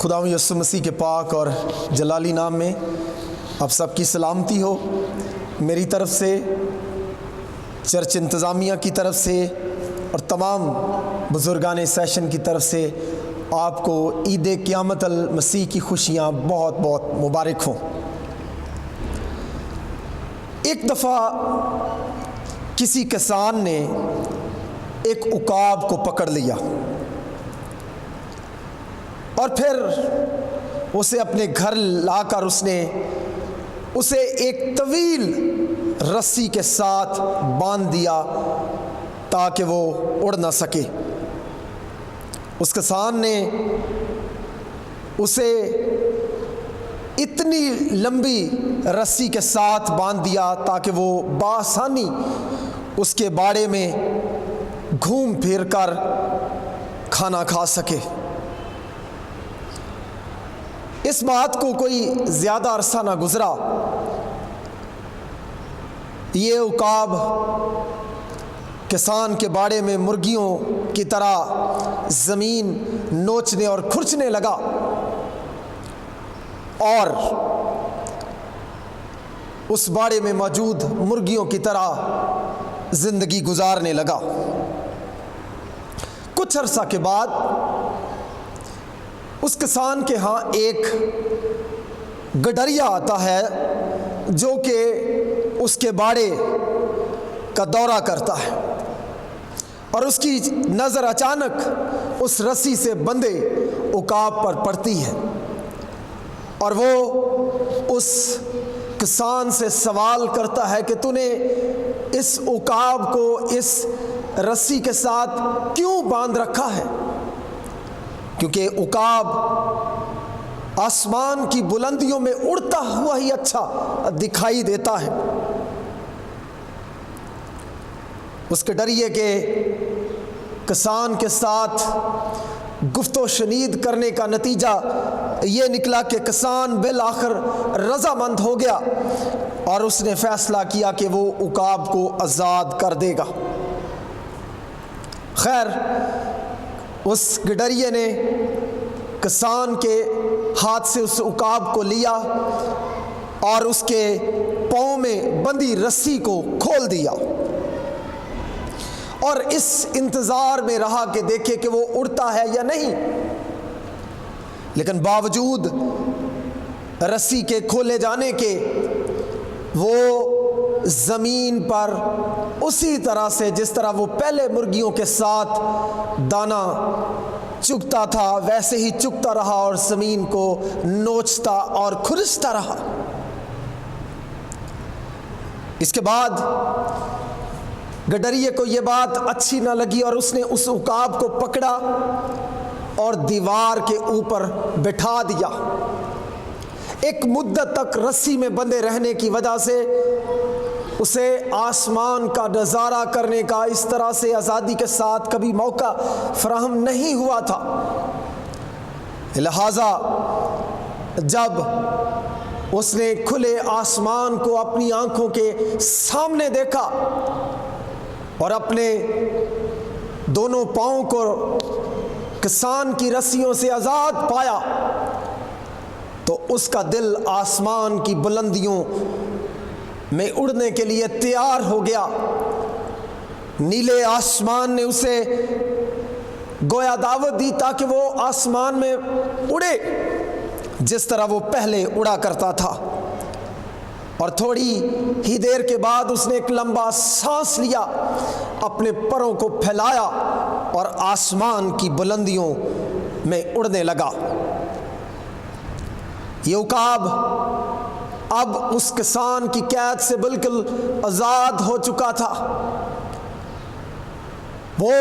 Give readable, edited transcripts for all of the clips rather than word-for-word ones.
خداوند یسوع مسیح کے پاک اور جلالی نام میں آپ سب کی سلامتی ہو۔ میری طرف سے، چرچ انتظامیہ کی طرف سے اور تمام بزرگان سیشن کی طرف سے آپ کو عید قیامت المسیح کی خوشیاں بہت بہت مبارک ہوں۔ ایک دفعہ کسی کسان نے ایک عقاب کو پکڑ لیا اور پھر اسے اپنے گھر لا کر اس نے اسے ایک طویل رسی کے ساتھ باندھ دیا تاکہ وہ اڑ نہ سکے۔ اس کسان نے اسے اتنی لمبی رسی کے ساتھ باندھ دیا تاکہ وہ بآسانی اس کے باڑے میں گھوم پھر کر کھانا کھا سکے۔ اس بات کو کوئی زیادہ عرصہ نہ گزرا، یہ عقاب کسان کے باڑے میں مرغیوں کی طرح زمین نوچنے اور کھرچنے لگا اور اس باڑے میں موجود مرغیوں کی طرح زندگی گزارنے لگا۔ کچھ عرصہ کے بعد اس کسان کے ہاں ایک گڈریا آتا ہے جو کہ اس کے باڑے کا دورہ کرتا ہے اور اس کی نظر اچانک اس رسی سے بندھے عقاب پر پڑتی ہے اور وہ اس کسان سے سوال کرتا ہے کہ تو نے اس عقاب کو اس رسی کے ساتھ کیوں باندھ رکھا ہے؟ کیونکہ عقاب آسمان کی بلندیوں میں اڑتا ہوا ہی اچھا دکھائی دیتا ہے۔ اس گڈریے کے کسان کے ساتھ گفت و شنید کرنے کا نتیجہ یہ نکلا کہ کسان بالآخر رضامند ہو گیا اور اس نے فیصلہ کیا کہ وہ عقاب کو آزاد کر دے گا۔ خیر، اس گڈریے نے کسان کے ہاتھ سے اس عقاب کو لیا اور اس کے پاؤں میں بندھی رسی کو کھول دیا اور اس انتظار میں رہا کہ دیکھے کہ وہ اڑتا ہے یا نہیں، لیکن باوجود رسی کے کھولے جانے کے وہ زمین پر اسی طرح سے جس طرح وہ پہلے مرغیوں کے ساتھ دانا چگتا تھا ویسے ہی چگتا رہا اور زمین کو نوچتا اور کھرچتا رہا۔ اس کے بعد گڈریے کو یہ بات اچھی نہ لگی اور اس نے اس عقاب کو پکڑا اور دیوار کے اوپر بٹھا دیا۔ ایک مدت تک رسی میں بندھے رہنے کی وجہ سے اسے آسمان کا نظارہ کرنے کا اس طرح سے آزادی کے ساتھ کبھی موقع فراہم نہیں ہوا تھا، لہذا جب اس نے کھلے آسمان کو اپنی آنکھوں کے سامنے دیکھا اور اپنے دونوں پاؤں کو کسان کی رسیوں سے آزاد پایا تو اس کا دل آسمان کی بلندیوں میں اڑنے کے لیے تیار ہو گیا۔ نیلے آسمان نے اسے گویا دعوت دی تاکہ وہ آسمان میں اڑے جس طرح وہ پہلے اڑا کرتا تھا، اور تھوڑی ہی دیر کے بعد اس نے ایک لمبا سانس لیا، اپنے پروں کو پھیلایا اور آسمان کی بلندیوں میں اڑنے لگا۔ یہ عقاب اب اس کسان کی قید سے بالکل آزاد ہو چکا تھا۔ وہ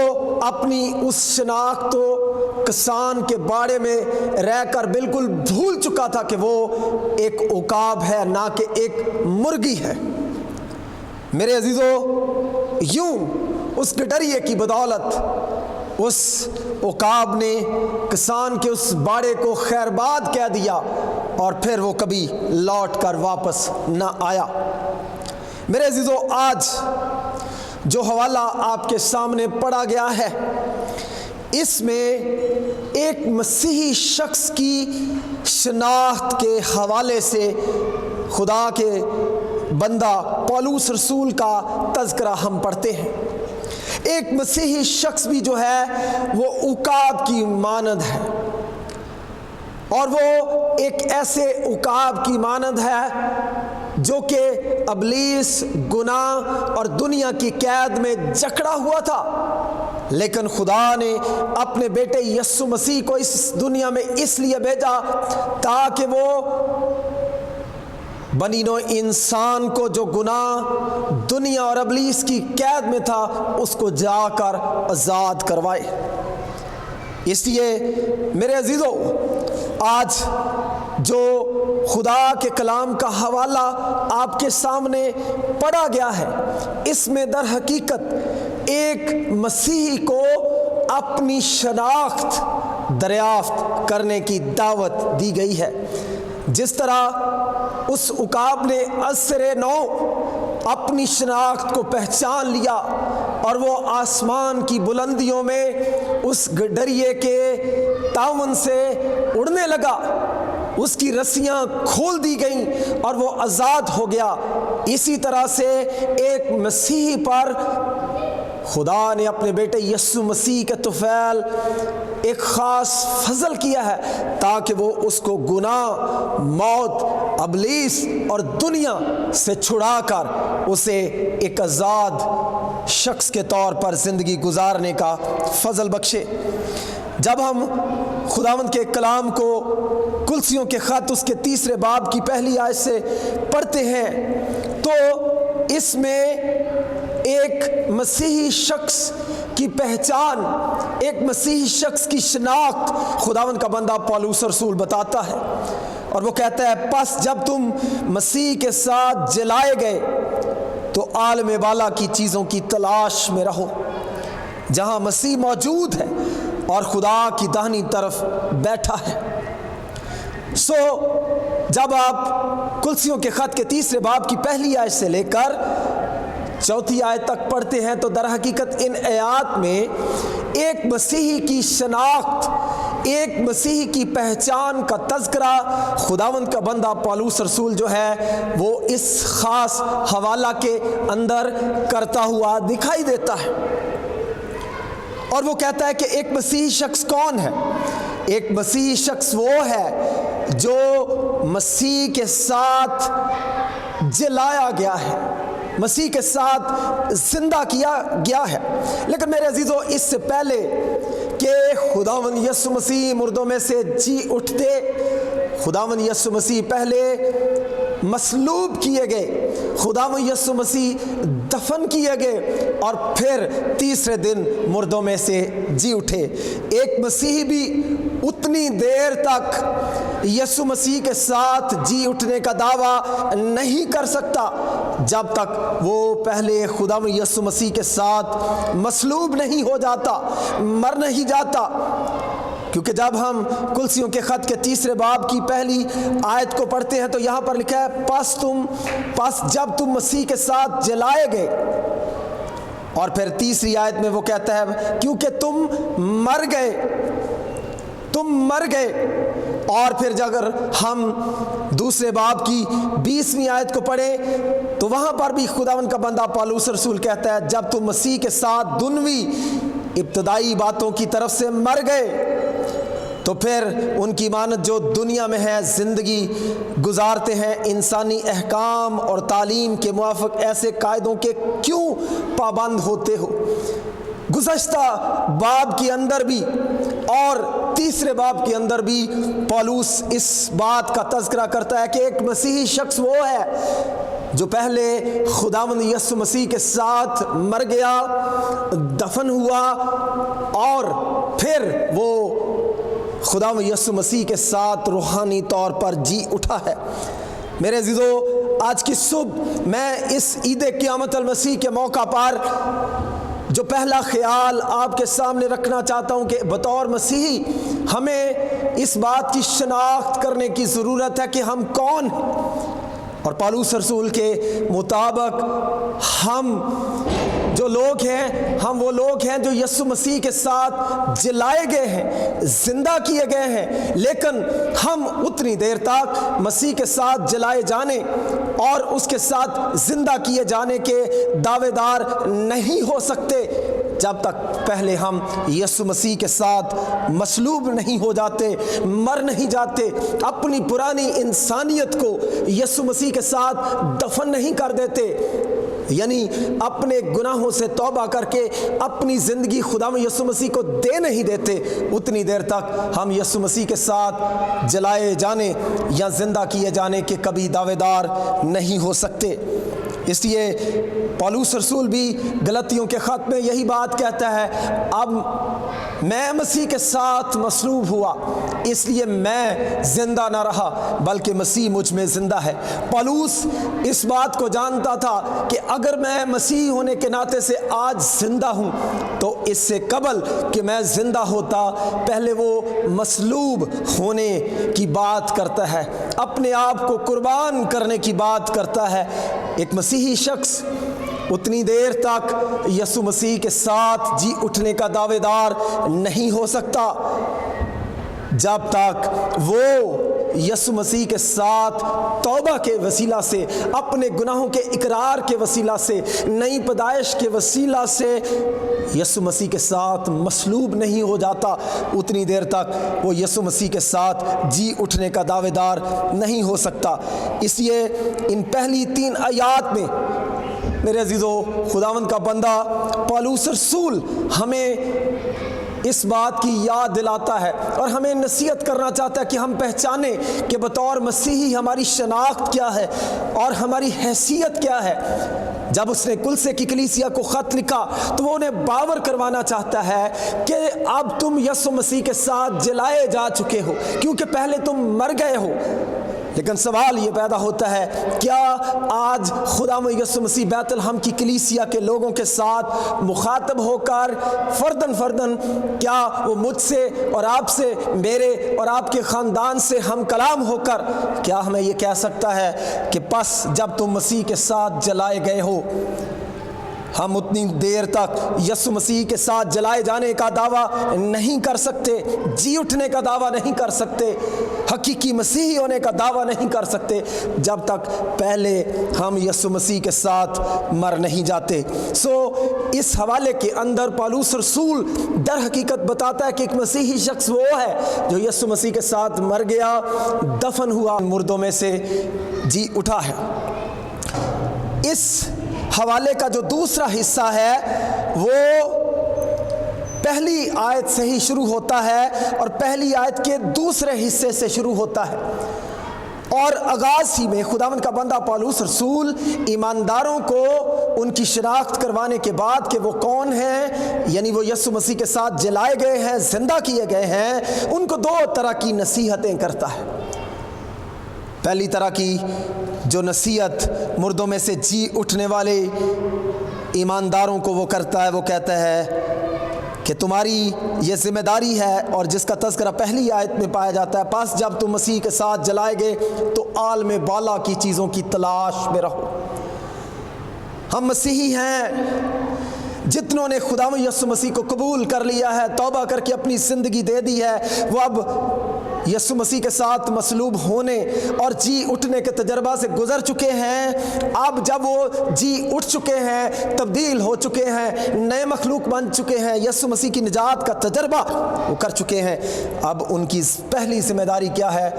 اپنی اس شناخت کو کسان کے باڑے میں رہ کر بالکل بھول چکا تھا کہ وہ ایک عقاب ہے نہ کہ ایک مرغی ہے۔ میرے عزیزو، یوں اس گڈریے کی بدولت اس عقاب نے کسان کے اس باڑے کو خیرباد کہہ دیا اور پھر وہ کبھی لوٹ کر واپس نہ آیا۔ میرے عزیزو، آج جو حوالہ آپ کے سامنے پڑھا گیا ہے اس میں ایک مسیحی شخص کی شناخت کے حوالے سے خدا کے بندہ پولس رسول کا تذکرہ ہم پڑھتے ہیں۔ ایک مسیحی شخص بھی جو ہے وہ عقاب کی مانند ہے، اور وہ ایک ایسے عقاب کی مانند ہے جو کہ ابلیس، گناہ اور دنیا کی قید میں جکڑا ہوا تھا، لیکن خدا نے اپنے بیٹے یسوع مسیح کو اس دنیا میں اس لیے بھیجا تاکہ وہ بنی نوع انسان کو جو گناہ، دنیا اور ابلیس کی قید میں تھا اس کو جا کر آزاد کروائے۔ اس لیے میرے عزیزو، آج جو خدا کے کلام کا حوالہ آپ کے سامنے پڑھا گیا ہے، اس میں در حقیقت ایک مسیحی کو اپنی شناخت دریافت کرنے کی دعوت دی گئی ہے۔ جس طرح اس عقاب نے عصر نو اپنی شناخت کو پہچان لیا اور وہ آسمان کی بلندیوں میں اس ڈریے کے تعاون سے اڑنے لگا، اس کی رسیاں کھول دی گئیں اور وہ آزاد ہو گیا، اسی طرح سے ایک مسیحی پر خدا نے اپنے بیٹے یسوع مسیح کے طفیل ایک خاص فضل کیا ہے تاکہ وہ اس کو گناہ، موت، ابلیس اور دنیا سے چھڑا کر اسے ایک آزاد شخص کے طور پر زندگی گزارنے کا فضل بخشے۔ جب ہم خداوند کے کلام کو کلسیوں کے خط اس کے 3 باب کی پہلی آیت سے پڑھتے ہیں تو اس میں ایک مسیحی شخص کی پہچان، ایک مسیحی شخص کی شناخت خداوند کا بندہ پولس رسول بتاتا ہے، اور وہ کہتا ہے پس جب تم مسیح کے ساتھ جلائے گئے تو عالم بالا کی چیزوں کی تلاش میں رہو، جہاں مسیح موجود ہے اور خدا کی داہنی طرف بیٹھا ہے۔ جب آپ کلسیوں کے خط کے 3 باب کی پہلی آیت سے لے کر 4 آیت تک پڑھتے ہیں تو در حقیقت ان آیات میں ایک مسیحی کی شناخت، ایک مسیحی کی پہچان کا تذکرہ خداوند کا بندہ پولس رسول جو ہے وہ اس خاص حوالہ کے اندر کرتا ہوا دکھائی دیتا ہے، اور وہ کہتا ہے کہ ایک مسیحی شخص کون ہے؟ ایک مسیحی شخص وہ ہے جو مسیح کے ساتھ جلایا گیا ہے، مسیح کے ساتھ زندہ کیا گیا ہے۔ لیکن میرے عزیزو، اس سے پہلے کہ خداوند یسوع مسیح مردوں میں سے جی اٹھتے، خداوند یسوع مسیح پہلے مصلوب کیے گئے، خداوند یسوع مسیح دفن کیے گئے اور پھر 3 دن مردوں میں سے جی اٹھے۔ ایک مسیحی بھی اتنی دیر تک یسوع مسیح کے ساتھ جی اٹھنے کا دعویٰ نہیں کر سکتا جب تک وہ پہلے خداوند یسوع مسیح کے ساتھ مصلوب نہیں ہو جاتا، مر نہیں جاتا، کیونکہ جب ہم کلسیوں کے خط کے 3 باب کی پہلی آیت کو پڑھتے ہیں تو یہاں پر لکھا ہے پس جب تم مسیح کے ساتھ جلائے گئے، اور پھر 3 آیت میں وہ کہتا ہے کیونکہ تم مر گئے، اور پھر اگر ہم 2 باب کی 20ویں آیت کو پڑھیں تو وہاں پر بھی خداوند کا بندہ پولس رسول کہتا ہے جب تم مسیح کے ساتھ دنوی ابتدائی باتوں کی طرف سے مر گئے تو پھر ان کی مانت جو دنیا میں ہے زندگی گزارتے ہیں، انسانی احکام اور تعلیم کے موافق ایسے قاعدوں کے کیوں پابند ہوتے ہو۔ گزشتہ باب کے اندر بھی اور 3 باب کے اندر بھی پولس اس بات کا تذکرہ کرتا ہے کہ ایک مسیحی شخص وہ ہے جو پہلے خداوند یسوع مسیح کے ساتھ مر گیا، دفن ہوا، اور پھر وہ خداوند یسوع مسیح کے ساتھ روحانی طور پر جی اٹھا ہے۔ میرے عزیزو، آج کی صبح میں اس عید قیامت المسیح کے موقع پر جو پہلا خیال آپ کے سامنے رکھنا چاہتا ہوں کہ بطور مسیحی ہمیں اس بات کی شناخت کرنے کی ضرورت ہے کہ ہم کون ہیں، اور پولس رسول کے مطابق ہم جو لوگ ہیں ہم وہ لوگ ہیں جو یسوع مسیح کے ساتھ جلائے گئے ہیں، زندہ کیے گئے ہیں، لیکن ہم اتنی دیر تک مسیح کے ساتھ جلائے جانے اور اس کے ساتھ زندہ کیے جانے کے دعوے دار نہیں ہو سکتے جب تک پہلے ہم یسوع مسیح کے ساتھ مصلوب نہیں ہو جاتے، مر نہیں جاتے، اپنی پرانی انسانیت کو یسوع مسیح کے ساتھ دفن نہیں کر دیتے، یعنی اپنے گناہوں سے توبہ کر کے اپنی زندگی خدا یسوع مسیح کو دے نہیں دیتے، اتنی دیر تک ہم یسوع مسیح کے ساتھ جلائے جانے یا زندہ کیے جانے کے کبھی دعوے دار نہیں ہو سکتے۔ اس لیے پولس رسول بھی غلطیوں کے خط میں یہی بات کہتا ہے، اب میں مسیح کے ساتھ مصلوب ہوا، اس لیے میں زندہ نہ رہا بلکہ مسیح مجھ میں زندہ ہے۔ پولس اس بات کو جانتا تھا کہ اگر میں مسیح ہونے کے ناطے سے آج زندہ ہوں تو اس سے قبل کہ میں زندہ ہوتا پہلے وہ مصلوب ہونے کی بات کرتا ہے، اپنے آپ کو قربان کرنے کی بات کرتا ہے۔ ایک مسیحی شخص اتنی دیر تک یسوع مسیح کے ساتھ جی اٹھنے کا دعوے دار نہیں ہو سکتا جب تک وہ یسوع مسیح کے ساتھ توبہ کے وسیلہ سے، اپنے گناہوں کے اقرار کے وسیلہ سے، نئی پیدائش کے وسیلہ سے یسوع مسیح کے ساتھ مصلوب نہیں ہو جاتا، اتنی دیر تک وہ یسوع مسیح کے ساتھ جی اٹھنے کا دعوے دار نہیں ہو سکتا۔ اس لیے ان پہلی 3 آیات میں میرے عزیزو خداوند کا بندہ پولس رسول ہمیں اس بات کی یاد دلاتا ہے اور ہمیں نصیحت کرنا چاہتا ہے کہ ہم پہچانیں کہ بطور مسیحی ہماری شناخت کیا ہے اور ہماری حیثیت کیا ہے۔ جب اس نے کلسے کی کلیسیا کو خط لکھا تو وہ انہیں باور کروانا چاہتا ہے کہ اب تم یسوع مسیح کے ساتھ جلائے جا چکے ہو، کیونکہ پہلے تم مر گئے ہو۔ لیکن سوال یہ پیدا ہوتا ہے، کیا آج خدا یسوع مسیح بیت الحم کی کلیسیا کے لوگوں کے ساتھ مخاطب ہو کر فرداً کیا وہ مجھ سے اور آپ سے، میرے اور آپ کے خاندان سے ہم کلام ہو کر کیا ہمیں یہ کہہ سکتا ہے کہ پس جب تم مسیح کے ساتھ جلائے گئے ہو؟ ہم اتنی دیر تک یسوع مسیح کے ساتھ جلائے جانے کا دعویٰ نہیں کر سکتے، جی اٹھنے کا دعویٰ نہیں کر سکتے، حقیقی مسیحی ہونے کا دعویٰ نہیں کر سکتے جب تک پہلے ہم یسوع مسیح کے ساتھ مر نہیں جاتے۔ اس حوالے کے اندر پولس رسول در حقیقت بتاتا ہے کہ ایک مسیحی شخص وہ ہے جو یسوع مسیح کے ساتھ مر گیا، دفن ہوا، مردوں میں سے جی اٹھا ہے۔ اس حوالے کا جو دوسرا حصہ ہے وہ پہلی آیت سے ہی شروع ہوتا ہے اور پہلی آیت کے دوسرے حصے سے شروع ہوتا ہے، اور آغاز ہی میں خداوند کا بندہ پولس رسول ایمانداروں کو ان کی شناخت کروانے کے بعد کہ وہ کون ہیں، یعنی وہ یسوع مسیح کے ساتھ جلائے گئے ہیں، زندہ کیے گئے ہیں، ان کو 2 طرح کی نصیحتیں کرتا ہے۔ پہلی طرح کی جو نصیحت مردوں میں سے جی اٹھنے والے ایمانداروں کو وہ کرتا ہے، وہ کہتا ہے کہ تمہاری یہ ذمہ داری ہے، اور جس کا تذکرہ پہلی آیت میں پایا جاتا ہے، پس جب تم مسیح کے ساتھ جلائے گئے تو عالم بالا کی چیزوں کی تلاش میں رہو۔ ہم مسیحی ہیں، جتنوں نے خدا یسوع مسیح کو قبول کر لیا ہے، توبہ کر کے اپنی زندگی دے دی ہے، وہ اب یسوع مسیح کے ساتھ مصلوب ہونے اور جی اٹھنے کے تجربہ سے گزر چکے ہیں۔ اب جب وہ جی اٹھ چکے ہیں، تبدیل ہو چکے ہیں، نئے مخلوق بن چکے ہیں، یسوع مسیح کی نجات کا تجربہ وہ کر چکے ہیں، اب ان کی پہلی ذمہ داری کیا ہے؟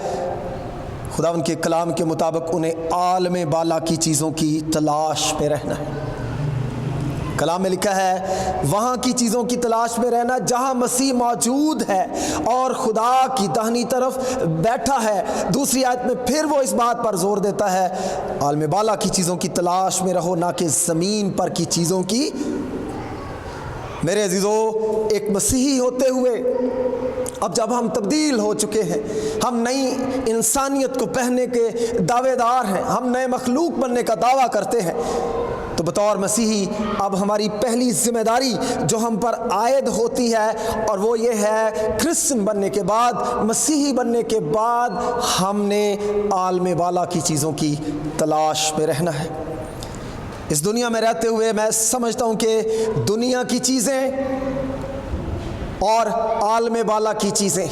خدا ان کے کلام کے مطابق انہیں عالم بالا کی چیزوں کی تلاش میں رہنا ہے۔ کلام میں لکھا ہے وہاں کی چیزوں کی تلاش میں رہنا جہاں مسیح موجود ہے اور خدا کی داہنی طرف بیٹھا ہے۔ دوسری آیت میں پھر وہ اس بات پر زور دیتا ہے عالم بالا کی چیزوں کی تلاش میں رہو، نہ کہ زمین پر کی چیزوں کی۔ میرے عزیزو، ایک مسیحی ہوتے ہوئے اب جب ہم تبدیل ہو چکے ہیں، ہم نئی انسانیت کو پہننے کے دعوے دار ہیں، ہم نئے مخلوق بننے کا دعویٰ کرتے ہیں، تو بطور مسیحی اب ہماری پہلی ذمہ داری جو ہم پر عائد ہوتی ہے، اور وہ یہ ہے کرسچن بننے کے بعد، مسیحی بننے کے بعد ہم نے عالم بالا کی چیزوں کی تلاش میں رہنا ہے۔ اس دنیا میں رہتے ہوئے میں سمجھتا ہوں کہ دنیا کی چیزیں اور عالم بالا کی چیزیں،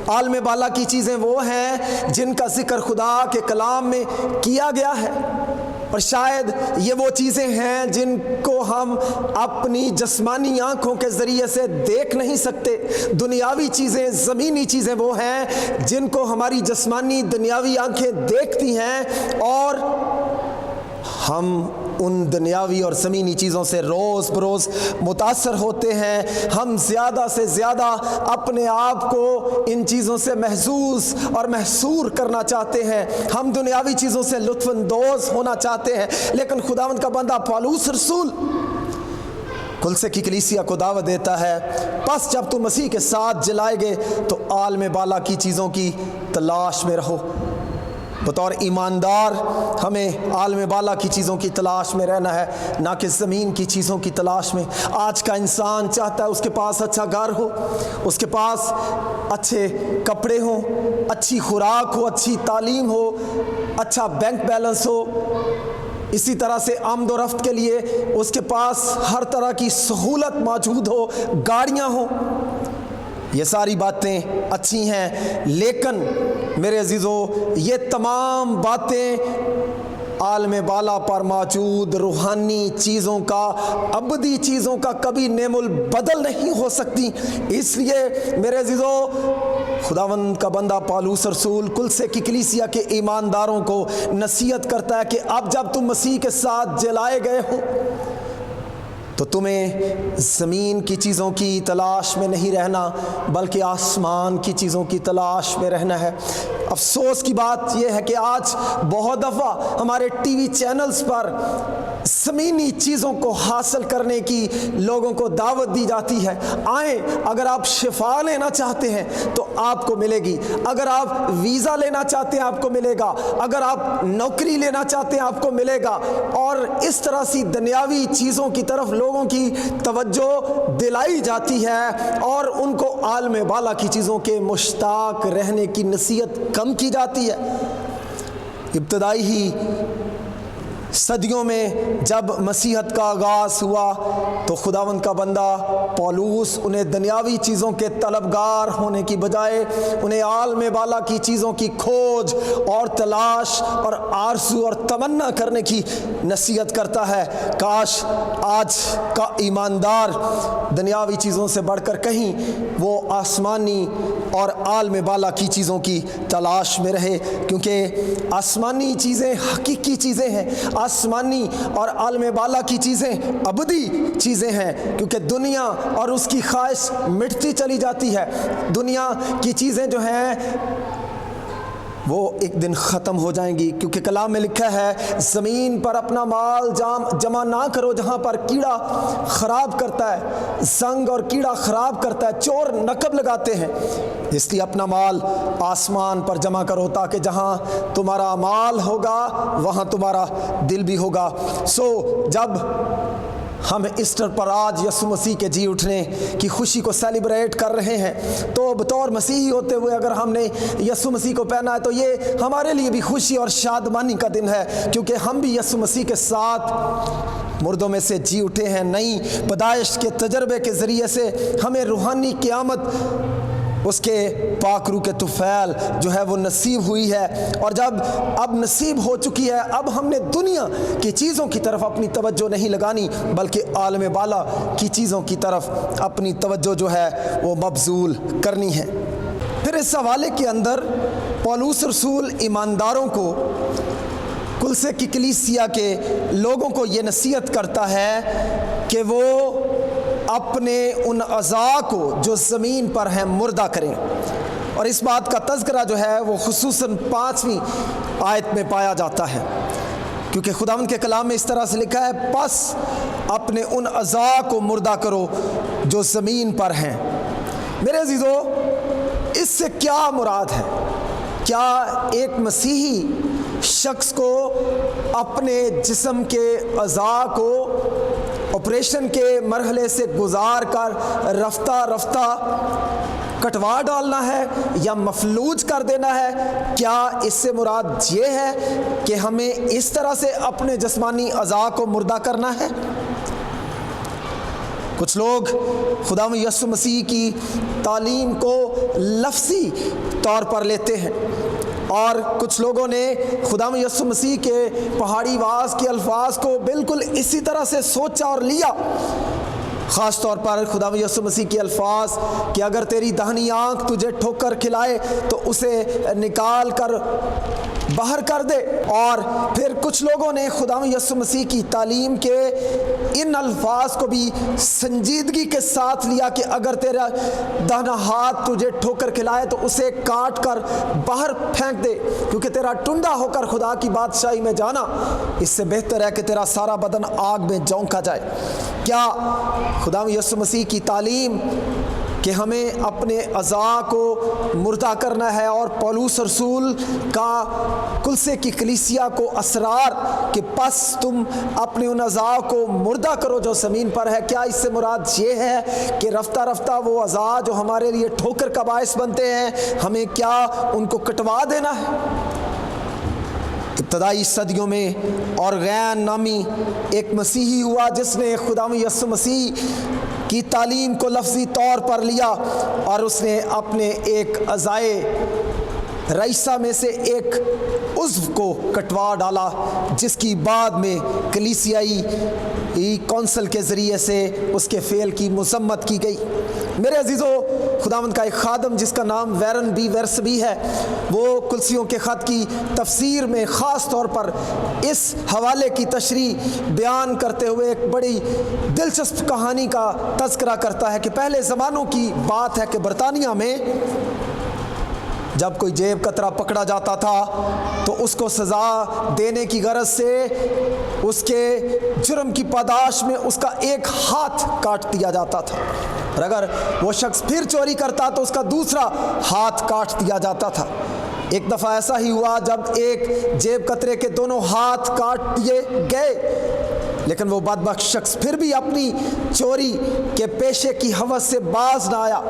عالم بالا کی چیزیں وہ ہیں جن کا ذکر خدا کے کلام میں کیا گیا ہے، اور شاید یہ وہ چیزیں ہیں جن کو ہم اپنی جسمانی آنکھوں کے ذریعے سے دیکھ نہیں سکتے۔ دنیاوی چیزیں، زمینی چیزیں وہ ہیں جن کو ہماری جسمانی دنیاوی آنکھیں دیکھتی ہیں، اور ہم ان دنیاوی اور زمینی چیزوں سے روز بروز متاثر ہوتے ہیں۔ ہم زیادہ سے زیادہ اپنے آپ کو ان چیزوں سے محظوظ اور محصور کرنا چاہتے ہیں، ہم دنیاوی چیزوں سے لطف اندوز ہونا چاہتے ہیں، لیکن خداوند کا بندہ پولس رسول کلسے کی کلیسیا کو دعوت دیتا ہے، پس جب تم مسیح کے ساتھ جلائے گئے تو عالم بالا کی چیزوں کی تلاش میں رہو۔ بطور ایماندار ہمیں عالم بالا کی چیزوں کی تلاش میں رہنا ہے، نہ کہ زمین کی چیزوں کی تلاش میں۔ آج کا انسان چاہتا ہے اس کے پاس اچھا گھر ہو، اس کے پاس اچھے کپڑے ہوں، اچھی خوراک ہو، اچھی تعلیم ہو، اچھا بینک بیلنس ہو، اسی طرح سے آمد و رفت کے لیے اس کے پاس ہر طرح کی سہولت موجود ہو، گاڑیاں ہوں۔ یہ ساری باتیں اچھی ہیں، لیکن میرے عزیزو یہ تمام باتیں عالم بالا پر موجود روحانی چیزوں کا، ابدی چیزوں کا کبھی نعم البدل نہیں ہو سکتی۔ اس لیے میرے عزیزو خداوند کا بندہ پولس رسول کلسے کی کلیسیا کے ایمانداروں کو نصیحت کرتا ہے کہ اب جب تم مسیح کے ساتھ جلائے گئے ہو تو تمہیں زمین کی چیزوں کی تلاش میں نہیں رہنا بلکہ آسمان کی چیزوں کی تلاش میں رہنا ہے۔ افسوس کی بات یہ ہے کہ آج بہت دفعہ ہمارے ٹی وی چینلز پر زمینی چیزوں کو حاصل کرنے کی لوگوں کو دعوت دی جاتی ہے، آئیں اگر آپ شفا لینا چاہتے ہیں تو آپ کو ملے گی، اگر آپ ویزا لینا چاہتے ہیں آپ کو ملے گا، اگر آپ نوکری لینا چاہتے ہیں آپ کو ملے گا، اور اس طرح سی دنیاوی چیزوں کی طرف لوگوں کی توجہ دلائی جاتی ہے اور ان کو عالم بالا کی چیزوں کے مشتاق رہنے کی نصیحت کم کی جاتی ہے۔ ابتدائی ہی صدیوں میں جب مسیحت کا آغاز ہوا تو خداوند کا بندہ پولس انہیں دنیاوی چیزوں کے طلبگار ہونے کی بجائے انہیں عالم بالا کی چیزوں کی کھوج اور تلاش اور آرزو اور تمنا کرنے کی نصیحت کرتا ہے۔ کاش آج کا ایماندار دنیاوی چیزوں سے بڑھ کر کہیں وہ آسمانی اور عالم بالا کی چیزوں کی تلاش میں رہے، کیونکہ آسمانی چیزیں حقیقی چیزیں ہیں، آسمانی اور عالم بالا کی چیزیں ابدی چیزیں ہیں، کیونکہ دنیا اور اس کی خواہش مٹتی چلی جاتی ہے۔ دنیا کی چیزیں جو ہیں وہ ایک دن ختم ہو جائیں گی، کیونکہ کلام میں لکھا ہے زمین پر اپنا مال جمع نہ کرو جہاں پر کیڑا خراب کرتا ہے، زنگ اور کیڑا خراب کرتا ہے، چور نقب لگاتے ہیں۔ اس لیے اپنا مال آسمان پر جمع کرو تاکہ جہاں تمہارا مال ہوگا وہاں تمہارا دل بھی ہوگا۔ جب ہم ایسٹر پر آج یسوع مسیح کے جی اٹھنے کی خوشی کو سیلیبریٹ کر رہے ہیں تو بطور مسیحی ہوتے ہوئے اگر ہم نے یسوع مسیح کو پہنا ہے تو یہ ہمارے لیے بھی خوشی اور شادمانی کا دن ہے، کیونکہ ہم بھی یسوع مسیح کے ساتھ مردوں میں سے جی اٹھے ہیں۔ نئی پیدائش کے تجربے کے ذریعے سے ہمیں روحانی قیامت اس کے پاک روح کے طفیل جو ہے وہ نصیب ہوئی ہے، اور جب اب نصیب ہو چکی ہے اب ہم نے دنیا کی چیزوں کی طرف اپنی توجہ نہیں لگانی بلکہ عالم بالا کی چیزوں کی طرف اپنی توجہ جو ہے وہ مبذول کرنی ہے۔ پھر اس حوالے کے اندر پولس رسول ایمانداروں کو، کلسے کی کلیسیا کے لوگوں کو یہ نصیحت کرتا ہے کہ وہ اپنے ان اعضاء کو جو زمین پر ہیں مردہ کریں، اور اس بات کا تذکرہ جو ہے وہ خصوصاً 5ویں آیت میں پایا جاتا ہے، کیونکہ خداوند کے کلام میں اس طرح سے لکھا ہے پس اپنے ان اعضاء کو مردہ کرو جو زمین پر ہیں۔ میرے عزیزو اس سے کیا مراد ہے؟ کیا ایک مسیحی شخص کو اپنے جسم کے اعضاء کو آپریشن کے مرحلے سے گزار کر رفتہ رفتہ کٹوا ڈالنا ہے یا مفلوج کر دینا ہے؟ کیا اس سے مراد یہ ہے کہ ہمیں اس طرح سے اپنے جسمانی اعضاء کو مردہ کرنا ہے؟ کچھ لوگ خدا یسوع مسیح کی تعلیم کو لفظی طور پر لیتے ہیں، اور کچھ لوگوں نے خدا یسوع مسیح کے پہاڑی واز کے الفاظ کو بالکل اسی طرح سے سوچا اور لیا۔ خاص طور پر خدا یسوع مسیح کے الفاظ کہ اگر تیری داہنی آنکھ تجھے ٹھوکر کھلائے تو اسے نکال کر باہر کر دے۔ اور پھر کچھ لوگوں نے خدا یسوع مسیح کی تعلیم کے ان الفاظ کو بھی سنجیدگی کے ساتھ لیا کہ اگر تیرا داہنا ہاتھ تجھے ٹھوکر کھلائے تو اسے کاٹ کر باہر پھینک دے، کیونکہ تیرا ٹنڈا ہو کر خدا کی بادشاہی میں جانا اس سے بہتر ہے کہ تیرا سارا بدن آگ میں جھونکا جائے۔ کیا خدا یسوع مسیح کی تعلیم کہ ہمیں اپنے اعضاء کو مردہ کرنا ہے، اور پولس رسول کا کلسے کی کلیسیا کو اسرار کہ پس تم اپنے ان اعضاء کو مردہ کرو جو زمین پر ہے، کیا اس سے مراد یہ ہے کہ رفتہ رفتہ وہ اعضاء جو ہمارے لیے ٹھوکر کا باعث بنتے ہیں ہمیں کیا ان کو کٹوا دینا ہے؟ ابتدائی صدیوں میں اورغین نامی ایک مسیحی ہوا جس نے خدا یسوع مسیح کی تعلیم کو لفظی طور پر لیا، اور اس نے اپنے ایک اعضائے رئیسہ میں سے ایک عضو کو کٹوا ڈالا، جس کی بعد میں کلیسیائی کونسل کے ذریعے سے اس کے فعل کی مذمت کی گئی۔ میرے عزیزو، خداوند کا ایک خادم جس کا نام ویرن بی ورسبی ہے، وہ کلسیوں کے خط کی تفسیر میں خاص طور پر اس حوالے کی تشریح بیان کرتے ہوئے ایک بڑی دلچسپ کہانی کا تذکرہ کرتا ہے کہ پہلے زمانوں کی بات ہے کہ برطانیہ میں جب کوئی جیب کترا پکڑا جاتا تھا تو اس کو سزا دینے کی غرض سے اس کے جرم کی پاداش میں اس کا ایک ہاتھ کاٹ دیا جاتا تھا، اور اگر وہ شخص پھر چوری کرتا تو اس کا دوسرا ہاتھ کاٹ دیا جاتا تھا۔ ایک دفعہ ایسا ہی ہوا جب ایک جیب کترے کے دونوں ہاتھ کاٹ دیے گئے، لیکن وہ بدبخت شخص پھر بھی اپنی چوری کے پیشے کی ہوس سے باز نہ آیا،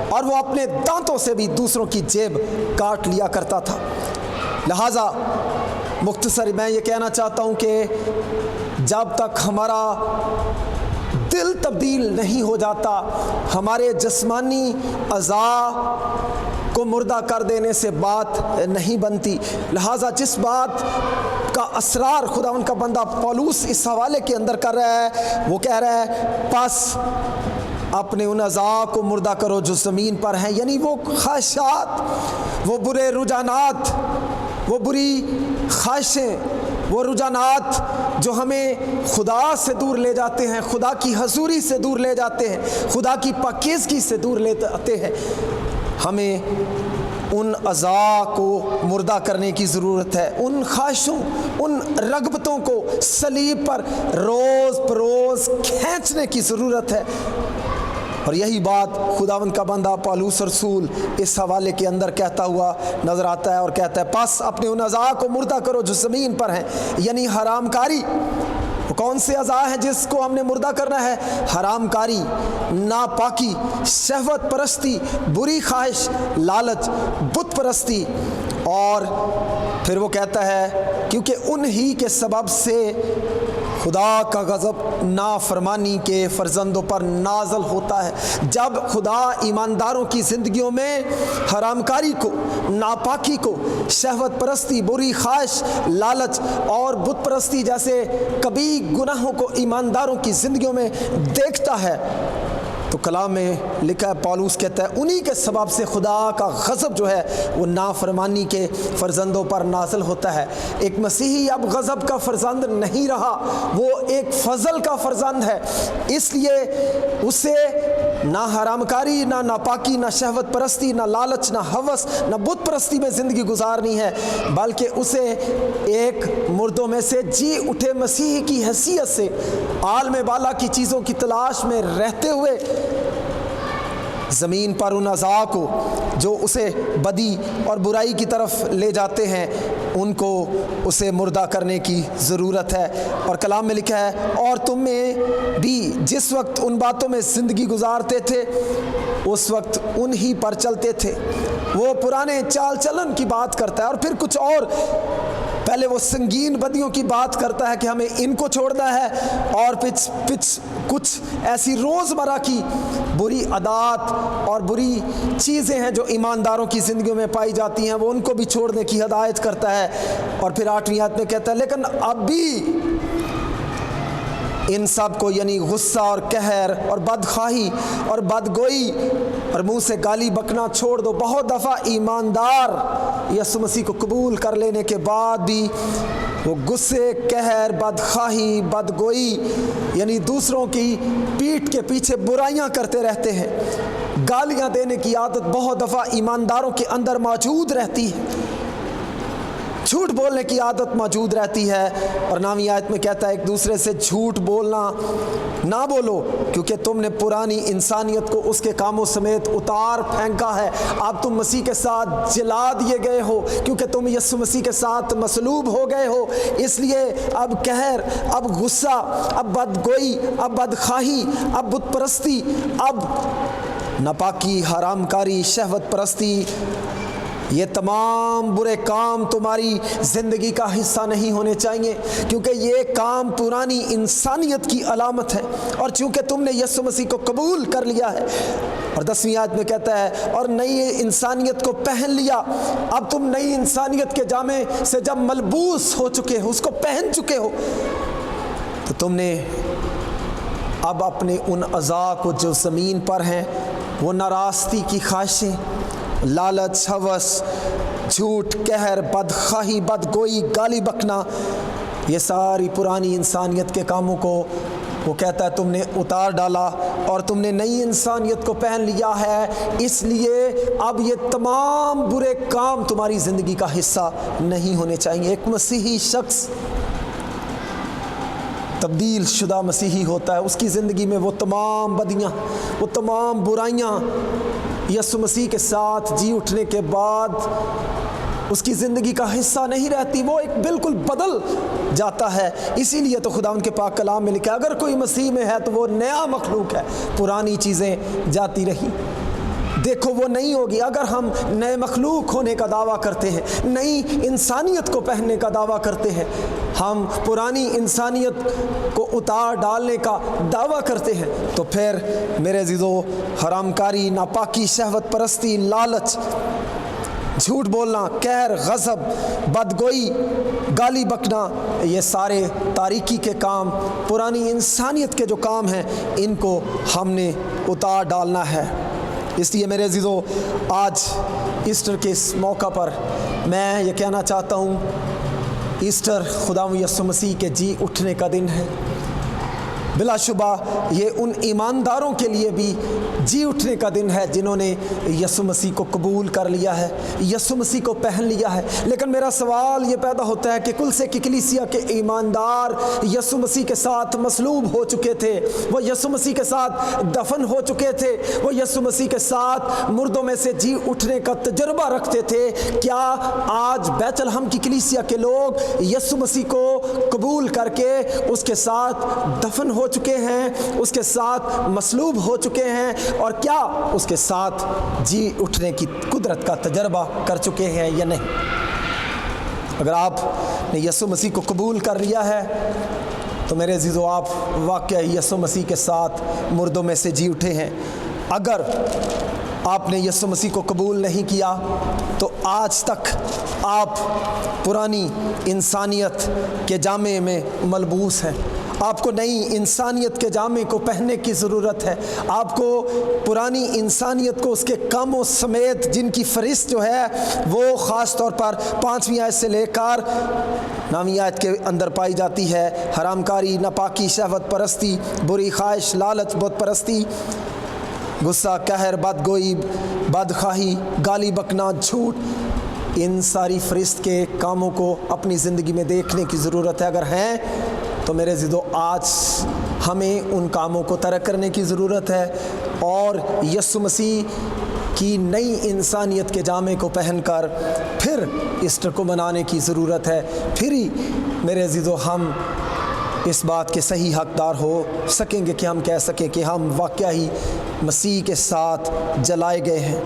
اور وہ اپنے دانتوں سے بھی دوسروں کی جیب کاٹ لیا کرتا تھا۔ لہٰذا مختصر میں یہ کہنا چاہتا ہوں کہ جب تک ہمارا دل تبدیل نہیں ہو جاتا، ہمارے جسمانی اعضاء کو مردہ کر دینے سے بات نہیں بنتی۔ لہٰذا جس بات کا اسرار خدا ان کا بندہ پولس اس حوالے کے اندر کر رہا ہے، وہ کہہ رہا ہے پس اپنے ان اعضاء کو مردہ کرو جو زمین پر ہیں، یعنی وہ خواہشات، وہ برے رجحانات، وہ بری خواہشیں، وہ رجحانات جو ہمیں خدا سے دور لے جاتے ہیں، خدا کی حضوری سے دور لے جاتے ہیں، خدا کی پاکیزگی سے دور لے جاتے ہیں۔ ہمیں ان اعضاء کو مردہ کرنے کی ضرورت ہے، ان خواہشوں، ان رغبتوں کو صلیب پر روز بروز کھینچنے کی ضرورت ہے۔ اور یہی بات خداوند کا بندہ پولس رسول اس حوالے کے اندر کہتا ہوا نظر آتا ہے، اور کہتا ہے پس اپنے ان اعضاء کو مردہ کرو جو زمین پر ہیں، یعنی حرام کاری۔ کون سے اعضاء ہیں جس کو ہم نے مردہ کرنا ہے؟ حرام کاری، ناپاکی، شہوت پرستی، بری خواہش، لالچ، بت پرستی۔ اور پھر وہ کہتا ہے کیونکہ انہی کے سبب سے خدا کا غضب نافرمانی کے فرزندوں پر نازل ہوتا ہے۔ جب خدا ایمانداروں کی زندگیوں میں حرام کاری کو، ناپاکی کو، شہوت پرستی، بری خواہش، لالچ اور بت پرستی جیسے کبھی گناہوں کو ایمانداروں کی زندگیوں میں دیکھتا ہے، تو کلام میں لکھا ہے، پولس کہتا ہے انہی کے سبب سے خدا کا غضب جو ہے وہ نافرمانی کے فرزندوں پر نازل ہوتا ہے۔ ایک مسیحی اب غضب کا فرزند نہیں رہا، وہ ایک فضل کا فرزند ہے، اس لیے اسے نہ حرام کاری، نہ ناپاکی، نہ شہوت پرستی، نہ لالچ، نہ ہوس، نہ بت پرستی میں زندگی گزارنی ہے، بلکہ اسے ایک مردوں میں سے جی اٹھے مسیحی کی حیثیت سے عالم بالا کی چیزوں کی تلاش میں رہتے ہوئے زمین پر ان اعضاء کو جو اسے بدی اور برائی کی طرف لے جاتے ہیں ان کو اسے مردہ کرنے کی ضرورت ہے۔ اور کلام میں لکھا ہے اور تم میں بھی جس وقت ان باتوں میں زندگی گزارتے تھے اس وقت انہی پر چلتے تھے۔ وہ پرانے چال چلن کی بات کرتا ہے اور پھر کچھ اور، پہلے وہ سنگین بدیوں کی بات کرتا ہے کہ ہمیں ان کو چھوڑنا ہے، اور کچھ ایسی روزمرہ کی بری عادات اور بری چیزیں ہیں جو ایمانداروں کی زندگیوں میں پائی جاتی ہیں، وہ ان کو بھی چھوڑنے کی ہدایت کرتا ہے۔ اور پھر 8ویں آیت میں کہتا ہے لیکن اب بھی ان سب کو یعنی غصہ اور قہر اور بدخواہی اور بدگوئی اور منہ سے گالی بکنا چھوڑ دو۔ بہت دفعہ ایماندار یسوع مسیح کو قبول کر لینے کے بعد بھی وہ غصے، قہر، بدخواہی، بدگوئی یعنی دوسروں کی پیٹھ کے پیچھے برائیاں کرتے رہتے ہیں۔ گالیاں دینے کی عادت بہت دفعہ ایمانداروں کے اندر موجود رہتی ہے، جھوٹ بولنے کی عادت موجود رہتی ہے۔ اور 9ویں آیت میں کہتا ہے ایک دوسرے سے جھوٹ بولنا نہ بولو کیونکہ تم نے پرانی انسانیت کو اس کے کاموں سمیت اتار پھینکا ہے۔ اب تم مسیح کے ساتھ جلا دیے گئے ہو کیونکہ تم یسوع مسیح کے ساتھ مصلوب ہو گئے ہو، اس لیے اب قہر، اب غصہ، اب بدگوئی، اب بدخواہی، اب بت پرستی، اب ناپاکی، حرام کاری، شہوت پرستی، یہ تمام برے کام تمہاری زندگی کا حصہ نہیں ہونے چاہیے کیونکہ یہ کام پرانی انسانیت کی علامت ہے، اور چونکہ تم نے یسوع مسیح کو قبول کر لیا ہے۔ اور 10ویں آیت میں کہتا ہے اور نئی انسانیت کو پہن لیا۔ اب تم نئی انسانیت کے جامے سے جب ملبوس ہو چکے ہو، اس کو پہن چکے ہو، تو تم نے اب اپنے ان اعضاء کو جو زمین پر ہیں، وہ ناراستی کی خواہشیں، لالچ، ہوس، جھوٹ، قہر، بدخواہی، بدگوئی، گالی بکنا، یہ ساری پرانی انسانیت کے کاموں کو وہ کہتا ہے تم نے اتار ڈالا اور تم نے نئی انسانیت کو پہن لیا ہے، اس لیے اب یہ تمام برے کام تمہاری زندگی کا حصہ نہیں ہونے چاہیے۔ ایک مسیحی شخص تبدیل شدہ مسیحی ہوتا ہے، اس کی زندگی میں وہ تمام بدیاں، وہ تمام برائیاں یسوع مسیح کے ساتھ جی اٹھنے کے بعد اس کی زندگی کا حصہ نہیں رہتی، وہ ایک بالکل بدل جاتا ہے۔ اسی لیے تو خدا ان کے پاک کلام میں لکھا ہے اگر کوئی مسیح میں ہے تو وہ نیا مخلوق ہے، پرانی چیزیں جاتی رہی دیکھو وہ نہیں ہوگی۔ اگر ہم نئے مخلوق ہونے کا دعویٰ کرتے ہیں، نئی انسانیت کو پہننے کا دعویٰ کرتے ہیں، ہم پرانی انسانیت کو اتار ڈالنے کا دعویٰ کرتے ہیں، تو پھر میرے عزیزو حرام کاری، ناپاکی، شہوت پرستی، لالچ، جھوٹ بولنا، قہر، غضب، بدگوئی، گالی بکنا، یہ سارے تاریکی کے کام، پرانی انسانیت کے جو کام ہیں، ان کو ہم نے اتار ڈالنا ہے۔ اس لیے میرے عزیزو آج ایسٹر کے اس موقع پر میں یہ کہنا چاہتا ہوں، ایسٹر خداوند یسوع مسیح کے جی اٹھنے کا دن ہے۔ بلا شبہ یہ ان ایمانداروں کے لیے بھی جی اٹھنے کا دن ہے جنہوں نے یسوع مسیح کو قبول کر لیا ہے، یسوع مسیح کو پہن لیا ہے۔ لیکن میرا سوال یہ پیدا ہوتا ہے کہ کلسے کی کلیسیا کے ایماندار یسوع مسیح کے ساتھ مصلوب ہو چکے تھے، وہ یسوع مسیح کے ساتھ دفن ہو چکے تھے، وہ یسوع مسیح کے ساتھ مردوں میں سے جی اٹھنے کا تجربہ رکھتے تھے، کیا آج بیت الحم کی کلیسیا کے لوگ یسوع مسیح کو قبول کر کے اس کے ساتھ دفن ہو چکے ہیں، اس کے ساتھ مصلوب ہو چکے ہیں، اور کیا اس کے ساتھ جی اٹھنے کی قدرت کا تجربہ کر چکے ہیں یا نہیں؟ اگر آپ نے یسوع مسیح کو قبول کر لیا ہے تو میرے عزیزو آپ واقعی یسوع مسیح کے ساتھ مردوں میں سے جی اٹھے ہیں۔ اگر آپ نے یسوع مسیح کو قبول نہیں کیا تو آج تک آپ پرانی انسانیت کے جامے میں ملبوس ہیں۔ آپ کو نئی انسانیت کے جامے کو پہننے کی ضرورت ہے۔ آپ کو پرانی انسانیت کو اس کے کاموں سمیت جن کی فہرست جو ہے وہ خاص طور پر 5ویں آیت سے لے کر 9ویں آیت کے اندر پائی جاتی ہے، حرام کاری، ناپاکی، شہوت پرستی، بری خواہش، لالچ، بت پرستی، غصہ، قہر، بدگوئی، بدخواہی، گالی بکنا، جھوٹ، ان ساری فہرست کے کاموں کو اپنی زندگی میں دیکھنے کی ضرورت ہے۔ اگر ہیں تو میرے عزیزو آج ہمیں ان کاموں کو ترک کرنے کی ضرورت ہے اور یسوع مسیح کی نئی انسانیت کے جامے کو پہن کر پھر ایسٹر کو منانے کی ضرورت ہے. پھر ہی میرے عزیزو ہم اس بات کے صحیح حقدار ہو سکیں گے کہ ہم کہہ سکیں کہ ہم واقعہ ہی مسیح کے ساتھ جلائے گئے ہیں.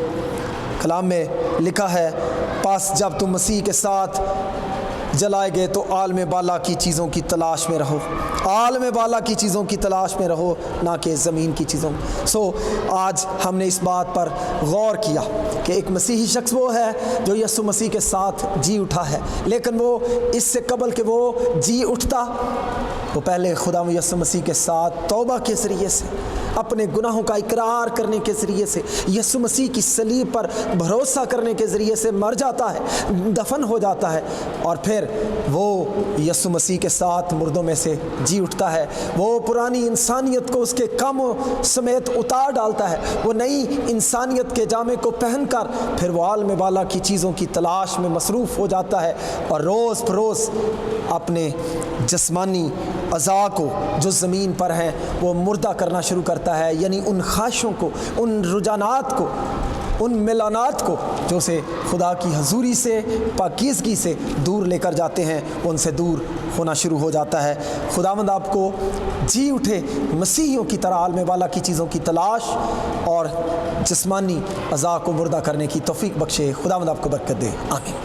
کلام میں لکھا ہے پس جب تم مسیح کے ساتھ جلائے گئے تو عالم بالا کی چیزوں کی تلاش میں رہو. عالم بالا کی چیزوں کی تلاش میں رہو نہ کہ زمین کی چیزوں. آج ہم نے اس بات پر غور کیا کہ ایک مسیحی شخص وہ ہے جو یسوع مسیح کے ساتھ جی اٹھا ہے، لیکن وہ اس سے قبل کہ وہ جی اٹھتا وہ پہلے خدا یسوع مسیح کے ساتھ توبہ کے ذریعے سے، اپنے گناہوں کا اقرار کرنے کے ذریعے سے، یسوع مسیح کی صلیب پر بھروسہ کرنے کے ذریعے سے مر جاتا ہے، دفن ہو جاتا ہے، اور پھر وہ یسوع مسیح کے ساتھ مردوں میں سے جی اٹھتا ہے. وہ پرانی انسانیت کو اس کے کاموں سمیت اتار ڈالتا ہے. وہ نئی انسانیت کے جامے کو پہن کر پھر وہ عالم بالا کی چیزوں کی تلاش میں مصروف ہو جاتا ہے اور روز بروز اپنے جسمانی اعضاء کو جو زمین پر ہیں وہ مردہ کرنا شروع کرتا ہے، یعنی ان خواہشوں کو، ان رجحانات کو، ان میلانات کو جو اسے خدا کی حضوری سے، پاکیزگی سے دور لے کر جاتے ہیں، ان سے دور ہونا شروع ہو جاتا ہے. خداوند آپ کو جی اٹھے مسیحیوں کی طرح عالم بالا کی چیزوں کی تلاش اور جسمانی اعضاء کو مردہ کرنے کی توفیق بخشے. خداوند آپ کو برکت دے. آمین.